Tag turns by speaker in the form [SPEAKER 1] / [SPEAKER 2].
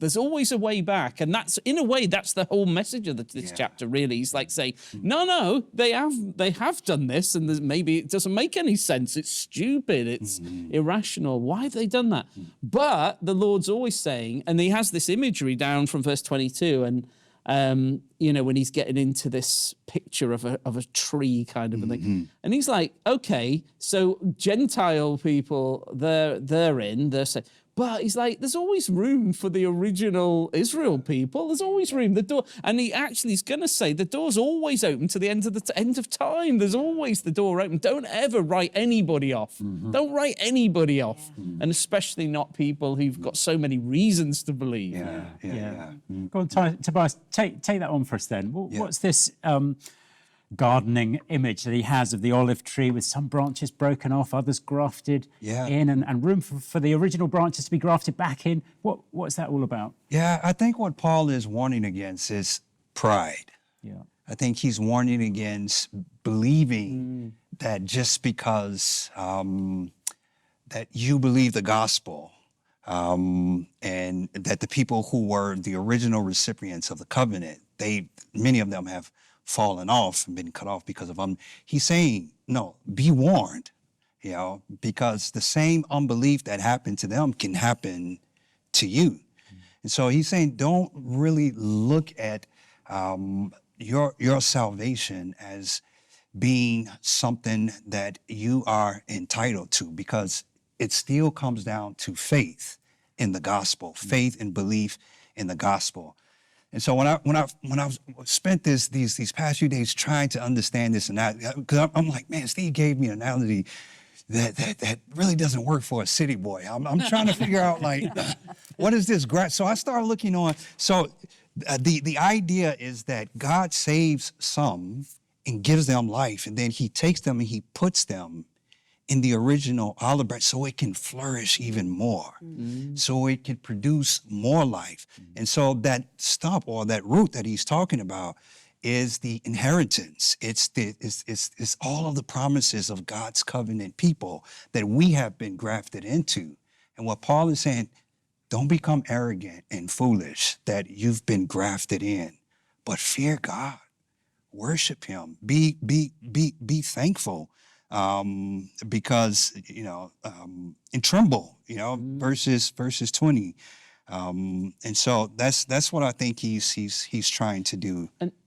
[SPEAKER 1] There's always a way back. And that's, in a way, that's the whole message of this chapter, really. He's like saying, no, they have done this, and maybe it doesn't make any sense. It's stupid. It's irrational. Why have they done that? But the Lord's always saying, and he has this imagery down from verse 22, and when he's getting into this picture of a tree kind of a thing, and he's like, okay, so Gentile people, they're saying, but he's like, there's always room for the original Israel people. There's always room. The door, and he's going to say the door's always open to the end of time. There's always the door open. Don't ever write anybody off. Don't write anybody off, and especially not people who've got so many reasons to believe.
[SPEAKER 2] Go on, Tobias, take that on for us then. What's this gardening image that he has of the olive tree with some branches broken off, others grafted in, and room for the original branches to be grafted back in? What's that all about?
[SPEAKER 3] Yeah, I think what Paul is warning against is pride.
[SPEAKER 2] Yeah.
[SPEAKER 3] I think he's warning against believing that just because that you believe the gospel, and that the people who were the original recipients of the covenant, many of them have fallen off and been cut off because of he's saying, no, be warned, because the same unbelief that happened to them can happen to you. And so he's saying, don't really look at your salvation as being something that you are entitled to, because it still comes down to faith in the gospel, faith and belief in the gospel. And so when I spent these past few days trying to understand this and that, because I'm like, man, Steve gave me an analogy that really doesn't work for a city boy. I'm trying to figure out, like, what is this? So I started looking on. So the idea is that God saves some and gives them life, and then he takes them and he puts them in the original olive branch so it can flourish even more, so it can produce more life. And so that stump or that root that he's talking about is the inheritance. It's all of the promises of God's covenant people that we have been grafted into. And what Paul is saying, don't become arrogant and foolish that you've been grafted in, but fear God, worship him, be thankful. Because, and tremble, verses 20. And so that's what I think he's trying to do.